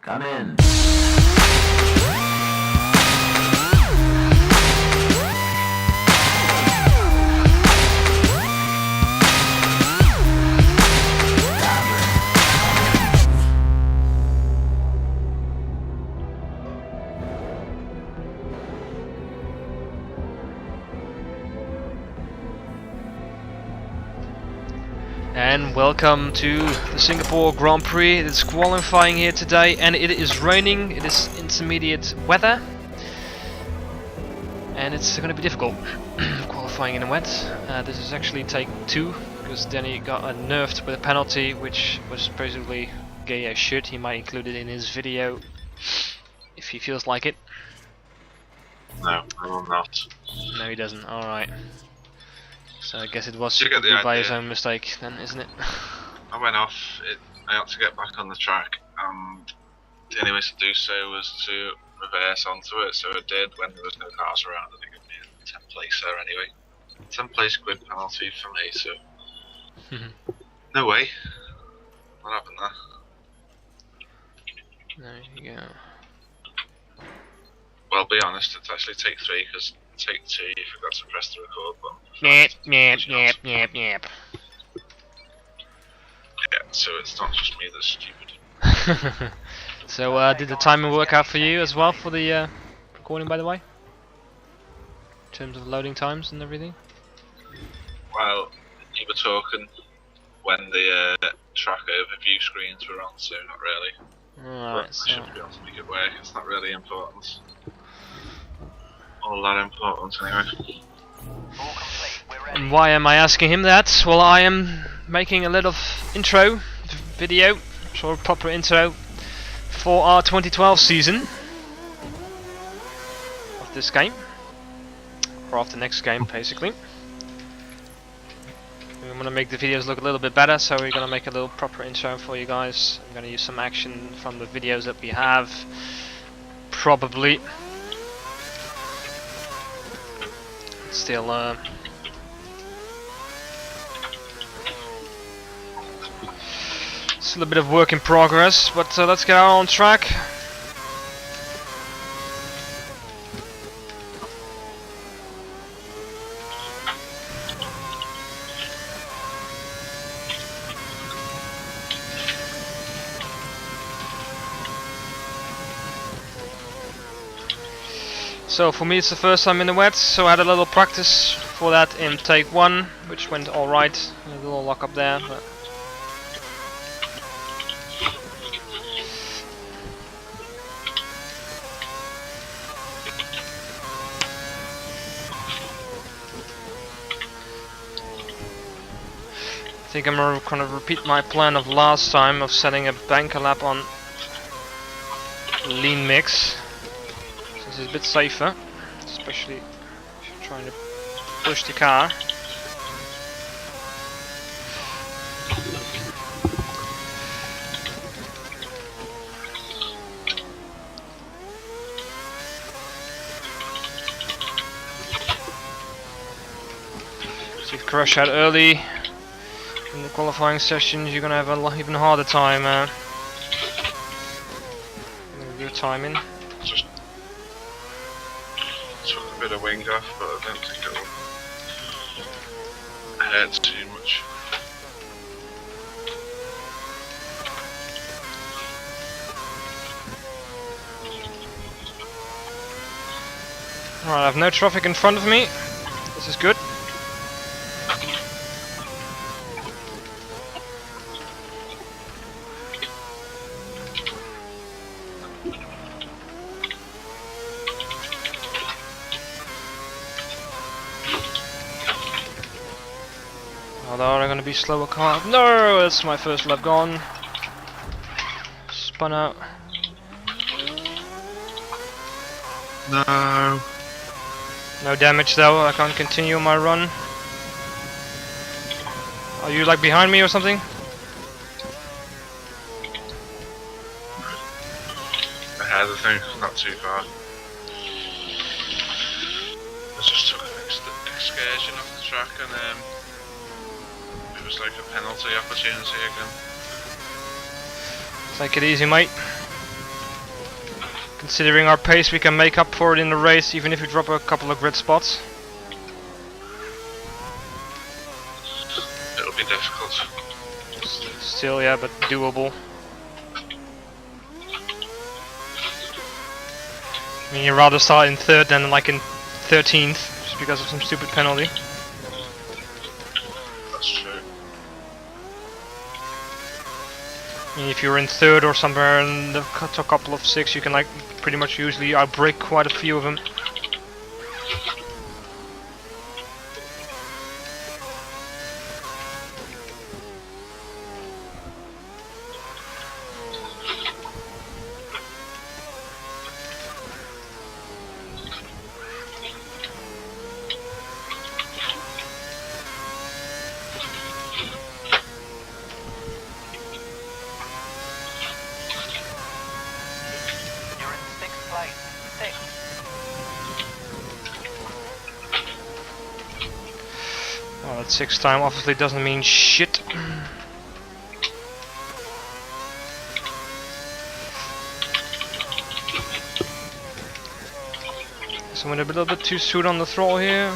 Come in. And welcome to the Singapore Grand Prix. It's qualifying here today and it is raining. It is intermediate weather and it's going to be difficult qualifying in the wet. This is actually take 2 because Danny got nerfed with a penalty which was basically gay as shit. He might include it in his video if he feels like it. No, I will not. No, he doesn't. Alright. So I guess it was You get the by his idea. own mistake then, isn't it? I went off, I had to get back on the track, and the only way to do so was to reverse onto it, so I did when there was no cars around. I think it'd be a 10th place there anyway. 10th place grid penalty for me, so no way. What happened there? There you go. Well, be honest, it's actually take 3, because take 2 you forgot to press the record button. Yep, yep, yep, yep, yep. Yeah, so it's not just me that's stupid. So, did the timing work out for you as well for the recording, by the way? In terms of loading times and everything? Well, you were talking when the track overview screens were on, so not really. Alright, I so... should be able to make it work, it's not really important. All that important anyway. And why am I asking him that? Well, I am making a little intro video, sort of proper intro, for our 2012 season of this game. Or of the next game, basically. We want to make the videos look a little bit better, so we're going to make a little proper intro for you guys. I'm going to use some action from the videos that we have, probably. Still, still a bit of work in progress, but let's get out on track. So for me it's the first time in the wet, so I had a little practice for that in take 1, which went alright. A little lock up there, but I think I'm gonna repeat my plan of last time of setting a banker lap on lean mix. This is a bit safer, especially if you're trying to push the car. So if you crash out early in the qualifying sessions, you're gonna have an even harder time with your timing. Just took a bit of wing off, but I don't think it'll hurt too much. Alright, I have no traffic in front of me. This is good. Although they're gonna be slower car. No, that's my first lap gone. Spun out. No. No damage though, I can't continue my run. Are you like behind me or something? Ahead, I think, not too far. I just took an excursion off the track and it was like a penalty opportunity again. Take it easy, mate. Considering our pace, we can make up for it in the race, even if we drop a couple of grid spots. It'll be difficult. Still, yeah, but doable. I mean, you'd rather start in 3rd than like in 13th, just because of some stupid penalty. That's true. I mean, if you're in 3rd or somewhere in the top couple of 6, you can like pretty much usually outbreak quite a few of them. Well, that 6th time obviously doesn't mean shit. So went a little bit too soon on the throttle here.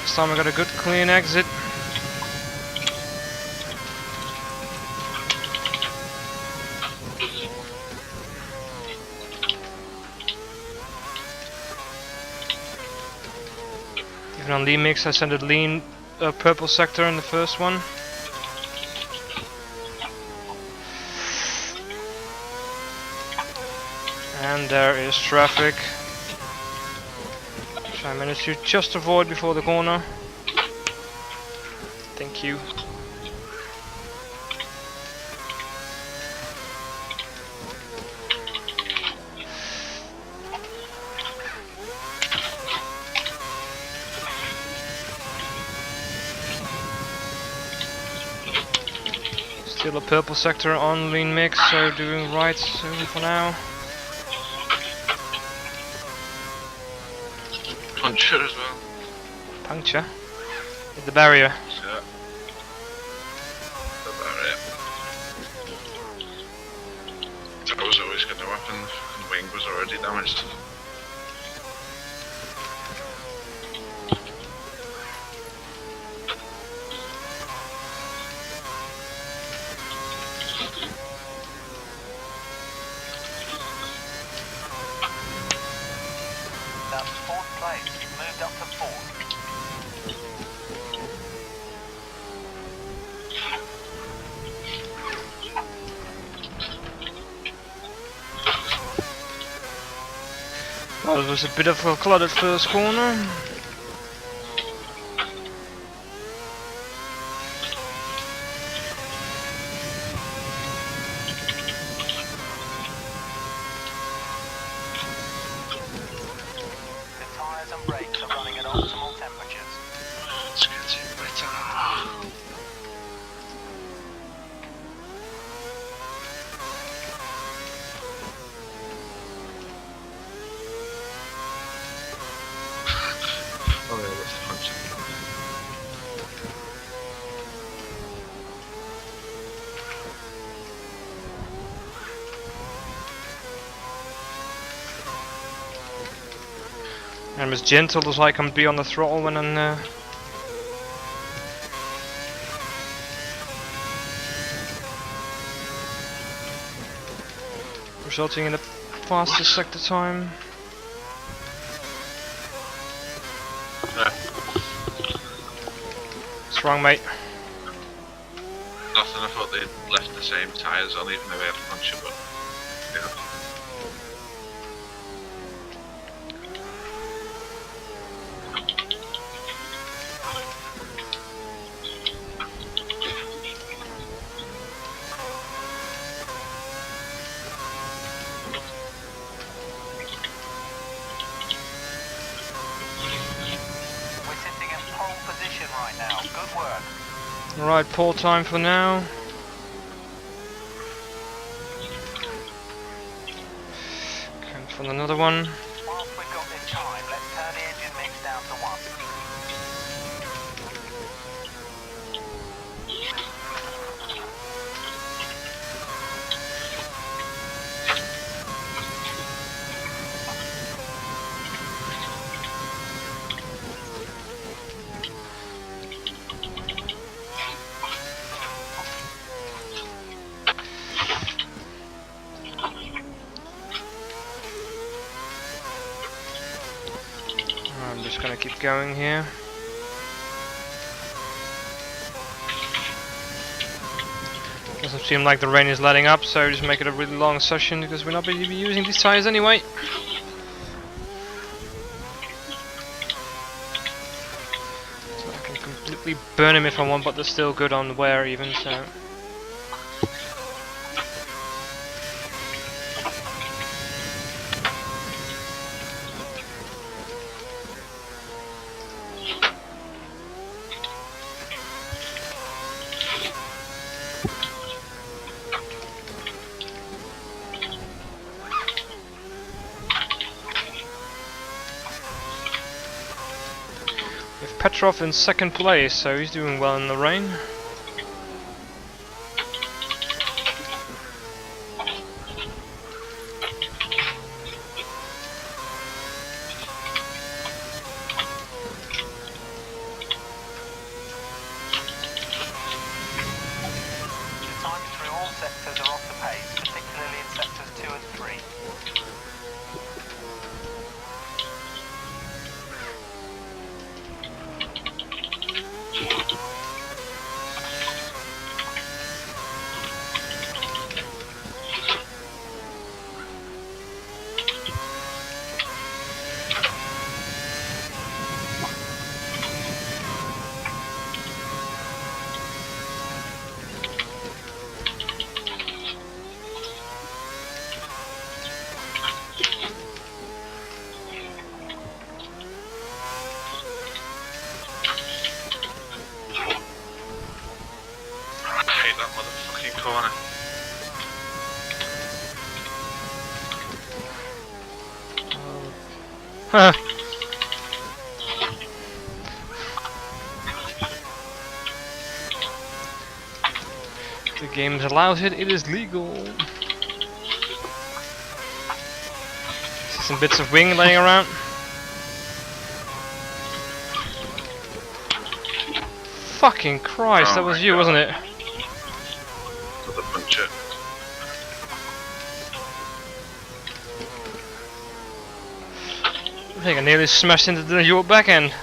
This time I got a good clean exit. Even on lean mix I sent a lean purple sector in the first one. And there is traffic, which I managed to just avoid before the corner. Thank you. Still a purple sector on lean mix, so doing right soon for now. Puncture as well. Puncture? Hit the barrier. Yeah. The barrier. That was always going to happen, and wing was already damaged. That's 4th place, moved up to 4th. Well, it was a bit of a cluttered first corner. The tyres and brakes are running at optimal temperatures. It's getting better. Oh yeah, that's the punch. I'm as gentle as I can be on the throttle when I'm resulting in the fastest sector time. Yeah, What's wrong, mate? nothing. I thought they'd left the same tyres on, even though they had a puncture, but yeah. We're sitting in pole position right now. Good work. Alright, pole time for now. Come for another one. Whilst we've got this time, let's turn the engine mix down to 1. I'm just gonna keep going here. Doesn't seem like the rain is letting up, so just make it a really long session because we're not going to be using these tires anyway. So I can completely burn him if I want, but they're still good on wear even, so... Petrov in second place, so he's doing well in the rain. Times through all sectors are off the pace, particularly in sectors 2 and 3. That motherfucking corner. Huh. The game allows it, it is legal. See some bits of wing laying around. Fucking Christ, that was you, wasn't it? The puncher. I think I nearly smashed into your back end.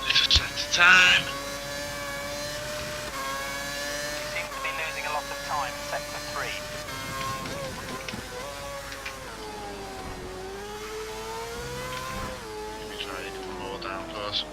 It's a set time. You seem to be losing a lot of time in sector 3. Let me try to come more down first.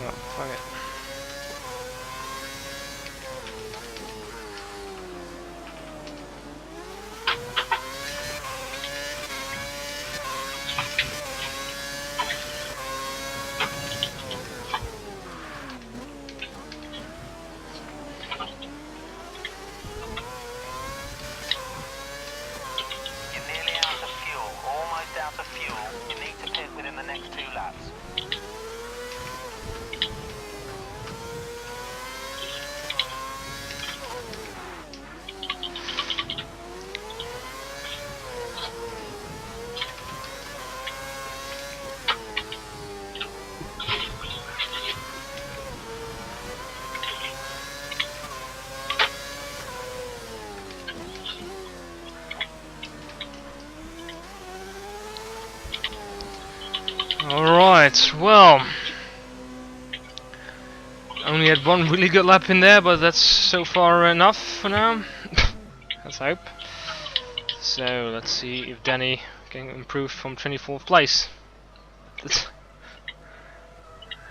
No, fuck it. You're nearly out of fuel, almost out of fuel. You need to pit within the next 2 laps. Alright, well, only had one really good lap in there, but that's so far enough for now. Let's hope. So let's see if Danny can improve from 24th place.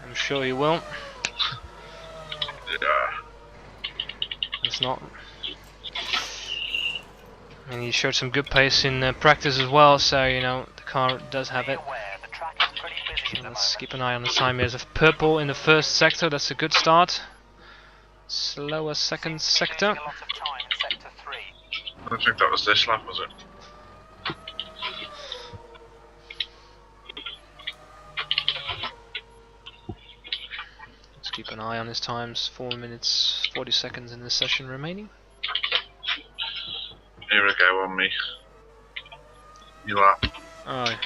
I'm sure he will. Yeah. It's not. And he showed some good pace in practice as well, so you know the car does have Be it. aware, the track is pretty busy at the Let's moment. keep an eye on the time. There's a purple in the first sector, that's a good start. Slower second Seems to be sector. losing a lot of time in sector 3. I don't think that was this lap, was it? Let's keep an eye on his times. 4 minutes 40 seconds in this session remaining. Here we go on me. You lap. Oh, yeah.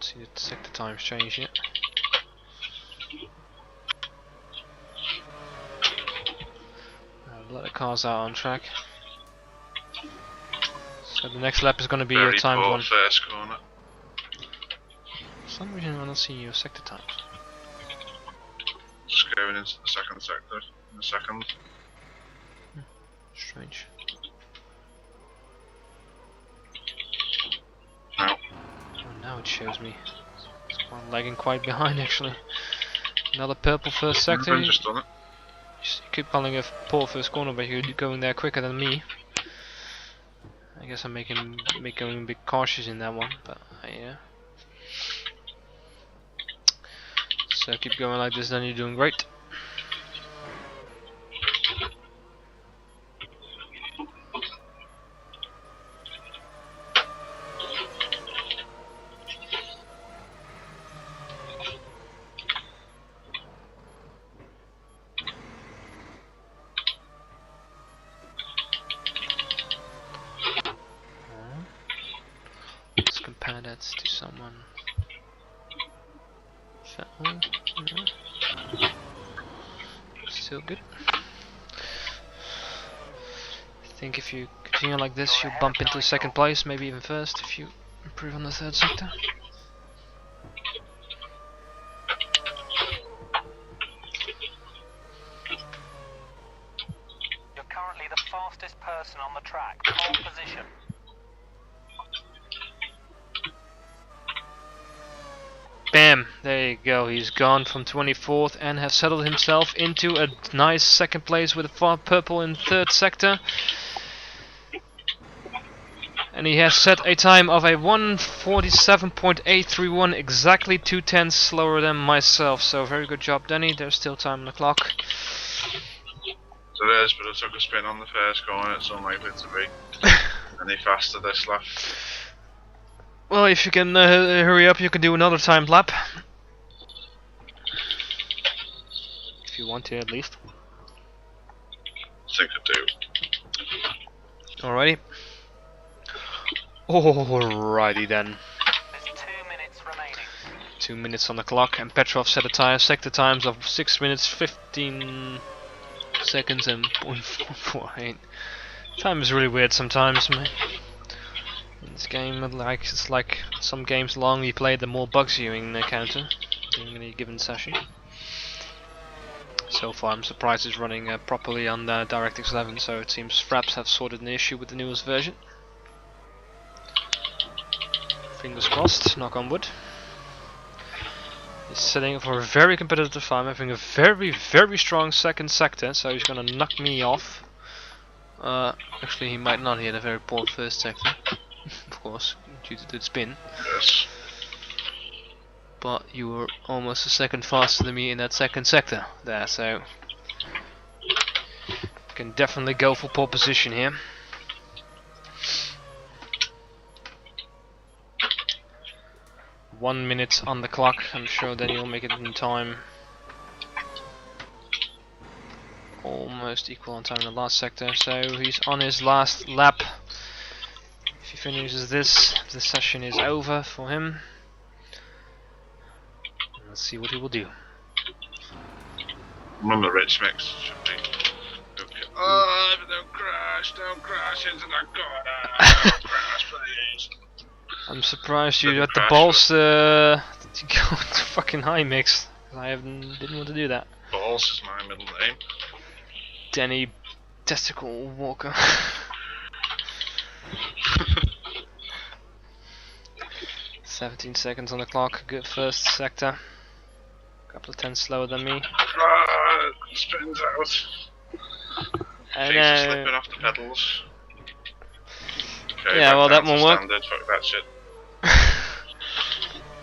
See the sector times change yet. A lot of cars out on track. So the next lap is going to be your Very timed poor one. first corner. For some reason I'm not seeing your sector times. Just going into the second sector in a second. Strange. No. Oh, now it shows me. It's quite lagging quite behind actually. Another purple first sector. I've just done it. You keep calling a poor first corner, but you're going there quicker than me. I guess I'm making a bit cautious in that one, but yeah. So keep going like this, then you're doing great. Let's compare that to someone. No. Still good. I think if you continue like this, you'll bump into second place, maybe even first if you improve on the third sector. You're currently the fastest person on the track. Pole position. Bam! There you go, he's gone from 24th and has settled himself into a nice second place with a far purple in third sector. And he has set a time of a 1:47.831, exactly 2/10 slower than myself. So very good job, Danny. There's still time on the clock. So there's, but I took a spin on the first corner. It's unlikely to be any faster this lap. Well, if you can hurry up, you can do another timed lap. If you want to, at least. I think I do. Alrighty. Alrighty then. There's 2 minutes remaining. 2 minutes on the clock, and Petrov set a sector times of 6 minutes 15 seconds and 0.448. Time is really weird sometimes, man. In this game, it's like some games, the longer you play, the more bugs you encounter during any given session. So far, I'm surprised it's running properly on DirectX 11, so it seems Fraps have sorted an issue with the newest version. Fingers crossed, knock on wood. He's setting for a very competitive time, having a very strong second sector, so he's gonna knock me off. Actually, he might not, he had a very poor first sector, of course, due to the spin. Yes. But you were almost a second faster than me in that second sector there, so you can definitely go for pole position here. One minute on the clock. I'm sure that he'll make it in time. Almost equal on time in the last sector, so he's on his last lap. If he finishes this, the session is over for him. Let's see what he will do. I'm on the rich mix, should be. Okay. Oh, don't crash into that corner. Don't crash, please. I'm surprised you Didn't had the crash, balls to go to fucking high mix. I didn't want to do that. Balls is my middle name. Danny Testicle Walker. "17 seconds on the clock. Good first sector. Couple of tenths slower than me. Spins out. I Things are know. slipping off the pedals. Okay, Yeah, back well, that down to won't work. standard. Fuck that shit.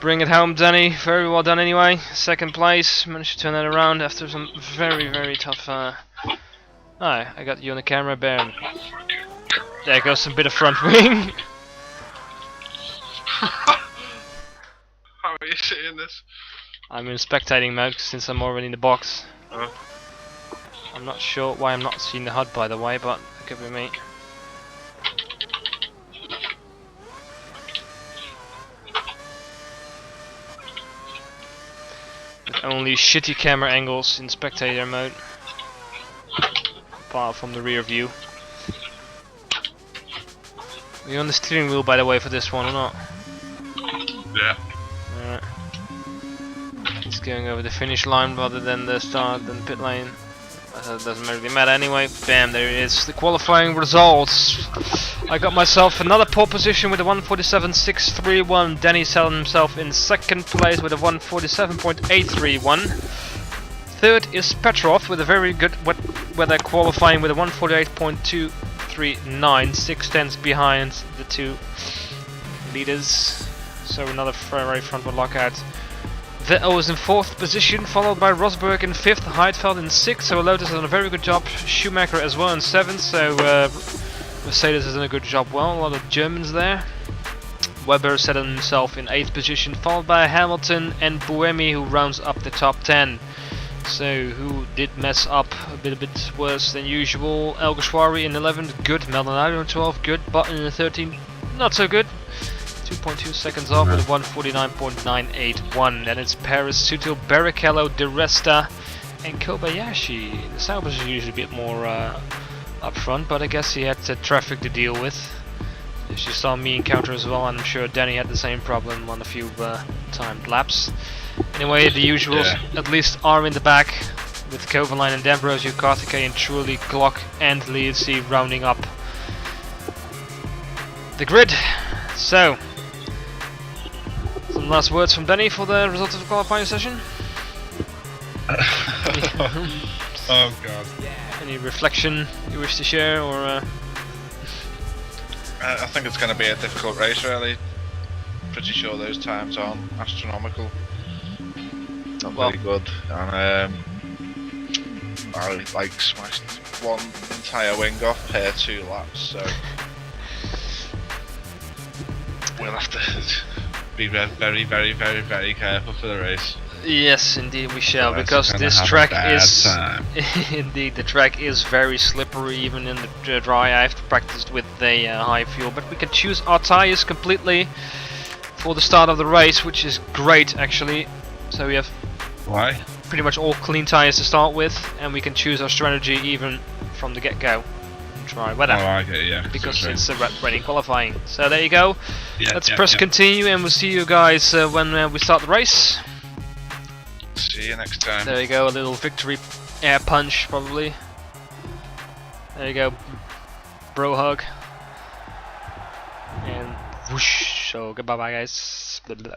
Bring it home, Danny. Very well done anyway. Second place. Managed to turn that around after some very tough... I got you on the camera, Baron. There goes a bit of front wing. How are you seeing this? I'm in spectating mode since I'm already in the box. I'm not sure why I'm not seeing the HUD, by the way, but it could be me. With only shitty camera angles in spectator mode, apart from the rear view. Are you on the steering wheel, by the way, for this one or not? Yeah. Alright. He's going over the finish line rather than the start and pit lane. It doesn't really matter anyway. Bam, there it is. The qualifying results. I got myself another pole position with a 147.631. Danny settled himself in second place with a 147.831. Third is Petrov with a very good weather qualifying with a 148.239. 6 tenths behind the two leaders. So another Ferrari front wheel lockout. Vettel was in 4th position, followed by Rosberg in 5th, Heidfeld in 6th, so Lotus has done a very good job, Schumacher as well in 7th, so Mercedes has done a good job well, a lot of Germans there. Webber settled himself in 8th position, followed by Hamilton and Buemi, who rounds up the top 10. So who did mess up a bit worse than usual? El Ghashwari in 11th, good. Maldonado in 12th, good. Button in 13th, not so good. 2.2 seconds off with 149.981. Then it's Paris, Sutil, Barrichello, De Resta, and Kobayashi. The Saubers are usually a bit more up front, but I guess he had traffic to deal with. As you saw me encounter as well, and I'm sure Danny had the same problem on a few timed laps. Anyway, the usuals at least are in the back, with Kovalainen and D'Ambrosio, Karthikeyan, Trulli, Glock, and Liuzzi rounding up the grid. So, some last words from Danny for the results of the qualifying session? Oh god. Any reflection you wish to share, or I think it's going to be a difficult race, really. Pretty sure those times aren't astronomical. Not very good. And I smashed one entire wing off per 2 laps, so we'll have to be very careful for the race. Yes, indeed we shall, because this track is indeed, the track is very slippery even in the dry. I have to practice with the high fuel, but we can choose our tires completely for the start of the race, which is great actually. So we have pretty much all clean tires to start with, and we can choose our strategy even from the get-go. Dry weather. Oh, I get it, yeah. Because it's a raining qualifying. So there you go. Yeah, Let's press continue, and we'll see you guys when we start the race. See you next time. There you go, a little victory air punch probably. There you go, bro hug. And whoosh, so goodbye guys. Blah, blah.